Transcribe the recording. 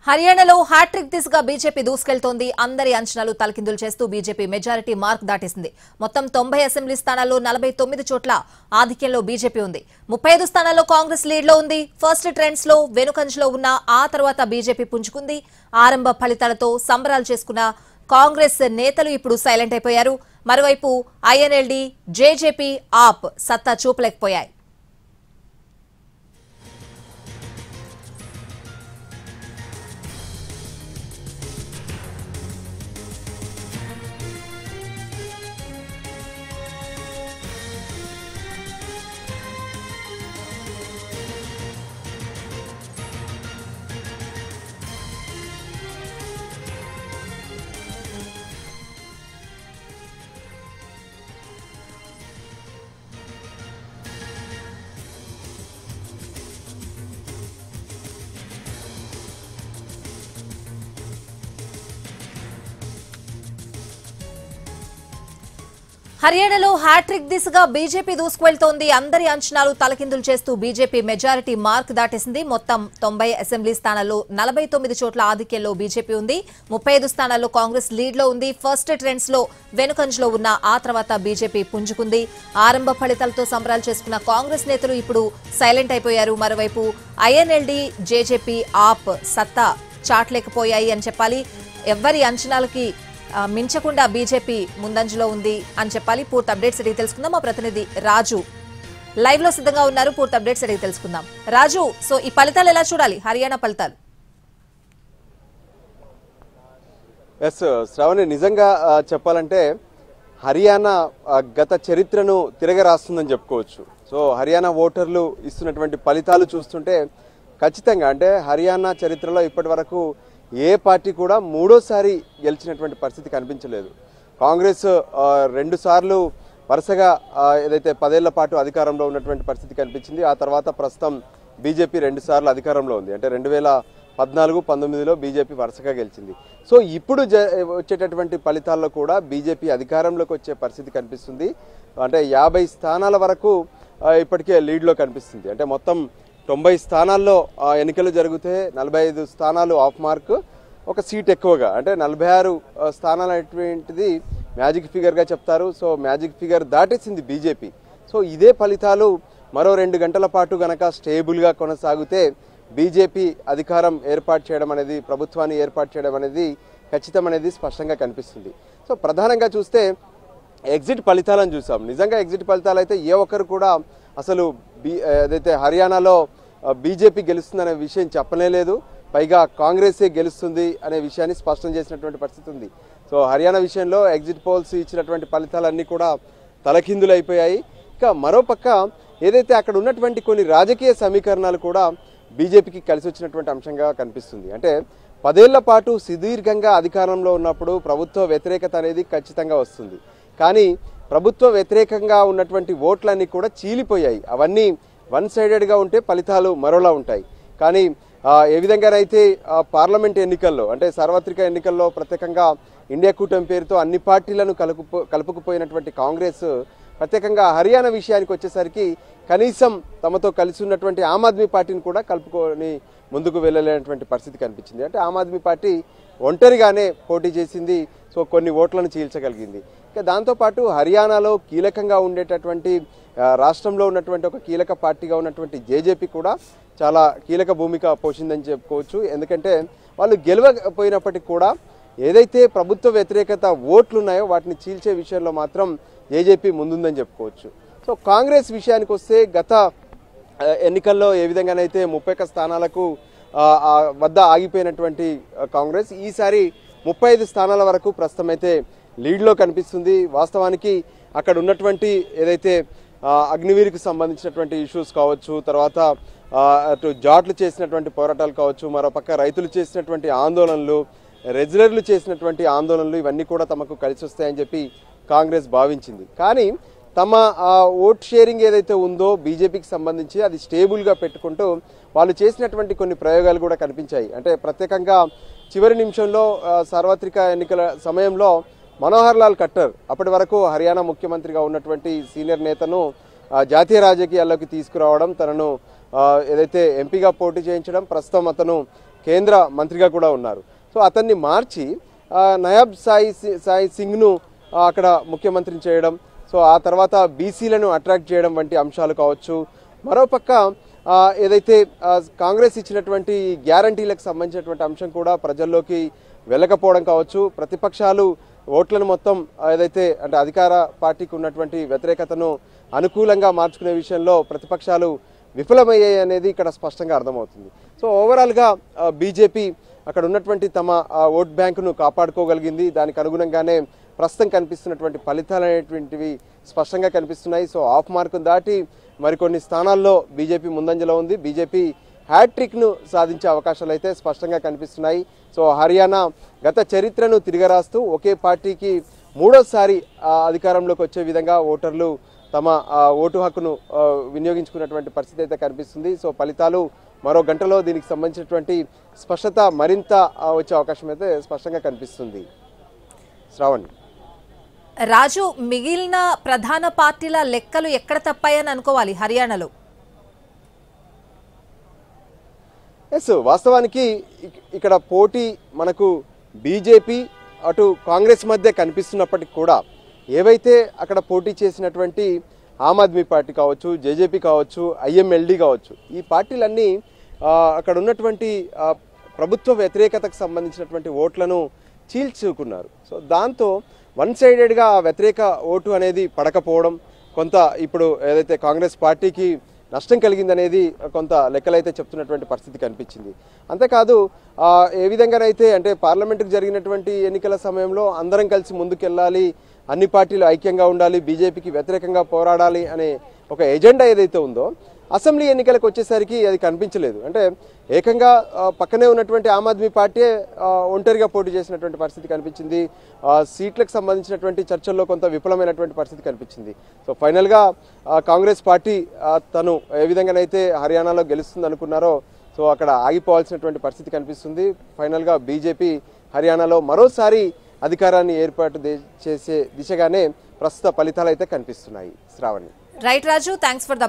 హర్యానాలో హ్యాట్రిక్ దిశగా బీజేపీ దూసుకెళ్తోంది. అందరి అంచనాలు తలకిందులు చేస్తూ బీజేపీ మెజారిటీ మార్క్ దాటేసింది. మొత్తం 90 అసెంబ్లీ స్థానాల్లో 49 చోట్ల ఆధిక్యంలో బీజేపీ ఉంది. 35 స్థానాల్లో కాంగ్రెస్ లీడ్లో ఉంది. ఫస్ట్ ట్రెండ్స్ లో వెనుకంజలో ఉన్న ఆ తర్వాత బీజేపీ పుంజుకుంది. ఆరంభ ఫలితాలతో సంబరాలు చేసుకున్న కాంగ్రెస్ నేతలు ఇప్పుడు సైలెంట్ అయిపోయారు. మరోవైపు ఐఎన్ఎల్డీ, జేజేపీ, ఆప్ సత్తా చూపలేకపోయాయి. హర్యానాలో హ్యాట్రిక్ దిశగా బీజేపీ దూసుకువెళ్తోంది. అందరి అంచనాలు తలకిందులు చేస్తూ బీజేపీ మెజారిటీ మార్క్ దాటేసింది. మొత్తం 90 అసెంబ్లీ స్థానాల్లో 49 చోట్ల ఆధిక్యంలో బీజేపీ ఉంది. 35 స్థానాల్లో కాంగ్రెస్ లీడ్లో ఉంది. ఫస్ట్ ట్రెండ్స్ లో వెనుకంజలో ఉన్న ఆ తర్వాత బీజేపీ పుంజుకుంది. ఆరంభ ఫలితాలతో సంబరాలు చేసుకున్న కాంగ్రెస్ నేతలు ఇప్పుడు సైలెంట్ అయిపోయారు. మరోవైపు ఐఎన్ఎల్డీ, జేజేపీ, ఆప్ సత్తా చాటలేకపోయాయి అని చెప్పాలి. ఎవరి అంచనాలకి మించకుండా బీజేపీ ముందంజలో ఉంది అని చెప్పాలి. పూర్తి అప్డేట్స్ అడిగి తెలుసుకుందాం. మా ప్రతినిధి రాజు లైవ్ లో సిద్ధంగా ఉన్నారు. పూర్తి అప్డేట్స్ అడిగి తెలుసుకుందాం. రాజు, సో ఈ ఫలితాలు ఎలా చూడాలి, హర్యానా ఫలితాలు? ఎస్ శ్రావణి, నిజంగా చెప్పాలంటే హర్యానా గత చరిత్రను తిరగరాస్తుందని చెప్పుకోవచ్చు. సో హర్యానా ఓటర్లు ఇస్తున్నటువంటి ఫలితాలు చూస్తుంటే ఖచ్చితంగా అంటే హర్యానా చరిత్రలో ఇప్పటి వరకు ఏ పార్టీ కూడా మూడోసారి గెలిచినటువంటి పరిస్థితి కనిపించలేదు. కాంగ్రెస్ 2 సార్లు వరుసగా ఏదైతే 10 ఏళ్ల పాటు అధికారంలో ఉన్నటువంటి పరిస్థితి కనిపించింది. ఆ తర్వాత ప్రస్తుతం బీజేపీ 2 సార్లు అధికారంలో ఉంది. అంటే 2014, 19లో బీజేపీ వరుసగా గెలిచింది. సో ఇప్పుడు వచ్చేటటువంటి ఫలితాల్లో కూడా బీజేపీ అధికారంలోకి వచ్చే పరిస్థితి కనిపిస్తుంది. అంటే 50 స్థానాల వరకు ఇప్పటికే లీడ్లో కనిపిస్తుంది. అంటే మొత్తం 90 స్థానాల్లో ఎన్నికలు జరిగితే 45 స్థానాలు ఆఫ్ మార్క్, ఒక సీట్ ఎక్కువగా అంటే 46 స్థానాలు అనేటువంటిది మ్యాజిక్ ఫిగర్గా చెప్తారు. సో మ్యాజిక్ ఫిగర్ దాటేసింది బీజేపీ. సో ఇదే ఫలితాలు మరో 2 గంటల పాటు గనక స్టేబుల్గా కొనసాగితే బీజేపీ అధికారం ఏర్పాటు చేయడం అనేది, ప్రభుత్వాన్ని ఏర్పాటు చేయడం అనేది ఖచ్చితం అనేది స్పష్టంగా కనిపిస్తుంది. సో ప్రధానంగా చూస్తే ఎగ్జిట్ ఫలితాలను చూసాం. నిజంగా ఎగ్జిట్ ఫలితాలు అయితే ఏ ఒక్కరు కూడా అసలు ఏదైతే హర్యానాలో బీజేపీ గెలుస్తుందనే విషయం చెప్పలేదు. పైగా కాంగ్రెసే గెలుస్తుంది అనే విషయాన్ని స్పష్టం చేసినటువంటి పరిస్థితి ఉంది. సో హర్యానా విషయంలో ఎగ్జిట్ పోల్స్ ఇచ్చినటువంటి ఫలితాలన్నీ కూడా తలకిందులైపోయాయి. ఇక మరోపక్క ఏదైతే అక్కడ ఉన్నటువంటి కొన్ని రాజకీయ సమీకరణాలు కూడా బీజేపీకి కలిసి వచ్చినటువంటి అంశంగా కనిపిస్తుంది. అంటే 10 ఏళ్ల పాటు సుదీర్ఘంగా అధికారంలో ఉన్నప్పుడు ప్రభుత్వ వ్యతిరేకత అనేది ఖచ్చితంగా వస్తుంది. కానీ ప్రభుత్వ వ్యతిరేకంగా ఉన్నటువంటి ఓట్లన్నీ కూడా చీలిపోయాయి. అవన్నీ వన్ సైడెడ్గా ఉంటే ఫలితాలు మరోలా ఉంటాయి. కానీ ఏ విధంగానైతే పార్లమెంట్ ఎన్నికల్లో అంటే సార్వత్రిక ఎన్నికల్లో ప్రత్యేకంగా ఇండియా కూటమి పేరుతో అన్ని పార్టీలను కలుపుకుపోయినటువంటి కాంగ్రెస్ ప్రత్యేకంగా హర్యానా విషయానికి వచ్చేసరికి కనీసం తమతో కలిసి ఉన్నటువంటి ఆమ్ ఆద్మీ పార్టీని కూడా కలుపుకొని ముందుకు వెళ్ళలేనటువంటి పరిస్థితి కనిపించింది. అంటే ఆమ్ ఆద్మీ పార్టీ ఒంటరిగానే పోటీ చేసింది. సో కొన్ని ఓట్లను చీల్చగలిగింది. ఇక దాంతోపాటు హర్యానాలో కీలకంగా ఉండేటటువంటి రాష్ట్రంలో ఉన్నటువంటి ఒక కీలక పార్టీగా ఉన్నటువంటి జేజేపీ కూడా చాలా కీలక భూమిక పోషిందని చెప్పుకోవచ్చు. ఎందుకంటే వాళ్ళు గెలవకపోయినప్పటికీ కూడా ఏదైతే ప్రభుత్వ వ్యతిరేకత ఓట్లు ఉన్నాయో వాటిని చీల్చే విషయంలో మాత్రం జేజేపీ ముందుందని చెప్పుకోవచ్చు. సో కాంగ్రెస్ విషయానికి వస్తే గత ఎన్నికల్లో ఏ విధంగానైతే 31 స్థానాలకు వద్ద ఆగిపోయినటువంటి కాంగ్రెస్ ఈసారి 35 స్థానాల వరకు ప్రస్తుతం అయితే లీడ్లో కనిపిస్తుంది. వాస్తవానికి అక్కడ ఉన్నటువంటి ఏదైతే అగ్నివీర్కి సంబంధించినటువంటి ఇష్యూస్ కావచ్చు, తర్వాత అటు జాట్లు చేసినటువంటి పోరాటాలు కావచ్చు, మరోపక్క రైతులు చేసినటువంటి ఆందోళనలు, రెజ్యులర్లు చేసినటువంటి ఆందోళనలు ఇవన్నీ కూడా తమకు కలిసి వస్తాయని చెప్పి కాంగ్రెస్ భావించింది. కానీ తమ ఓట్ షేరింగ్ ఏదైతే ఉందో బీజేపీకి సంబంధించి అది స్టేబుల్గా పెట్టుకుంటూ వాళ్ళు చేసినటువంటి కొన్ని ప్రయోగాలు కూడా కనిపించాయి. అంటే ప్రత్యేకంగా చివరి నిమిషంలో సార్వత్రిక ఎన్నికల సమయంలో మనోహర్ లాల్ ఖట్టర్ అప్పటి వరకు హర్యానా ముఖ్యమంత్రిగా ఉన్నటువంటి సీనియర్ నేతను జాతీయ రాజకీయాల్లోకి తీసుకురావడం, తనను ఏదైతే ఎంపీగా పోటీ చేయించడం, ప్రస్తుతం అతను కేంద్ర మంత్రిగా కూడా ఉన్నారు. సో అతన్ని మార్చి నయాబ్ సాయి సింగ్ను అక్కడ ముఖ్యమంత్రిని చేయడం, సో ఆ తర్వాత బీసీలను అట్రాక్ట్ చేయడం వంటి అంశాలు కావచ్చు. మరోపక్క ఏదైతే కాంగ్రెస్ ఇచ్చినటువంటి గ్యారంటీలకు సంబంధించినటువంటి అంశం కూడా ప్రజల్లోకి వెళ్ళకపోవడం కావచ్చు. ప్రతిపక్షాలు ఓట్లను మొత్తం ఏదైతే అంటే అధికార పార్టీకి ఉన్నటువంటి వ్యతిరేకతను అనుకూలంగా మార్చుకునే విషయంలో ప్రతిపక్షాలు విఫలమయ్యాయి అనేది ఇక్కడ స్పష్టంగా అర్థమవుతుంది. సో ఓవరాల్గా బీజేపీ అక్కడ ఉన్నటువంటి తమ ఓట్ బ్యాంకును కాపాడుకోగలిగింది. దానికి అనుగుణంగానే ప్రస్తుతం కనిపిస్తున్నటువంటి ఫలితాలు అనేటువంటివి స్పష్టంగా కనిపిస్తున్నాయి. సో ఆఫ్ మార్కును దాటి మరికొన్ని స్థానాల్లో బీజేపీ ముందంజలో ఉంది. బీజేపీ హ్యాట్రిక్ను సాధించే అవకాశాలు అయితే స్పష్టంగా కనిపిస్తున్నాయి. సో హర్యానా గత చరిత్రను తిరగరాస్తూ ఒకే పార్టీకి మూడోసారి అధికారంలోకి వచ్చే విధంగా ఓటర్లు తమ ఓటు హక్కును వినియోగించుకున్నటువంటి పరిస్థితి అయితే కనిపిస్తుంది. సో ఫలితాలు మరో గంటలో దీనికి సంబంధించినటువంటి స్పష్టత మరింత వచ్చే అవకాశం అయితే స్పష్టంగా కనిపిస్తుంది. శ్రావణ్, రాజు, మిగిలిన ప్రధాన పార్టీల లెక్కలు ఎక్కడ తప్పాయని అనుకోవాలి హర్యానాలో? ఎస్, వాస్తవానికి ఇక్కడ పోటీ మనకు బీజేపీ అటు కాంగ్రెస్ మధ్య కనిపిస్తున్నప్పటికీ కూడా ఏవైతే అక్కడ పోటీ చేసినటువంటి ఆమ్ ఆద్మీ పార్టీ కావచ్చు, జేజేపీ కావచ్చు, ఐఎంఎల్డి కావచ్చు, ఈ పార్టీలన్నీ అక్కడ ఉన్నటువంటి ప్రభుత్వ వ్యతిరేకతకు సంబంధించినటువంటి ఓట్లను చీల్చుకున్నారు. సో దాంతో వన్ సైడెడ్గా ఆ వ్యతిరేక ఓటు అనేది పడకపోవడం, కొంత ఇప్పుడు ఏదైతే కాంగ్రెస్ పార్టీకి నష్టం కలిగిందనేది కొంత లెక్కలైతే చెప్తున్నటువంటి పరిస్థితి కనిపించింది. అంతేకాదు ఏ విధంగానైతే అంటే పార్లమెంటుకు జరిగినటువంటి ఎన్నికల సమయంలో అందరం కలిసి ముందుకెళ్ళాలి, అన్ని పార్టీలు ఐక్యంగా ఉండాలి, బీజేపీకి వ్యతిరేకంగా పోరాడాలి అనే ఒక ఎజెండా ఏదైతే ఉందో అసెంబ్లీ ఎన్నికలకు వచ్చేసరికి అది కనిపించలేదు. అంటే ఏకంగా పక్కనే ఉన్నటువంటి ఆమ్ ఆద్మీ పార్టీ ఒంటరిగా పోటీ చేసినటువంటి పరిస్థితి కనిపించింది. సీట్లకు సంబంధించినటువంటి చర్చల్లో కొంత విఫలమైనటువంటి పరిస్థితి కనిపించింది. సో ఫైనల్గా కాంగ్రెస్ పార్టీ తను ఏ విధంగానైతే హర్యానాలో గెలుస్తుంది అనుకున్నారో సో అక్కడ ఆగిపోవాల్సినటువంటి పరిస్థితి కనిపిస్తుంది. ఫైనల్గా బీజేపీ హర్యానాలో మరోసారి అధికారాన్ని ఏర్పాటు చేసే దిశగానే ప్రస్తుత ఫలితాలు అయితే కనిపిస్తున్నాయి. Shravani. Right Raju, thanks for the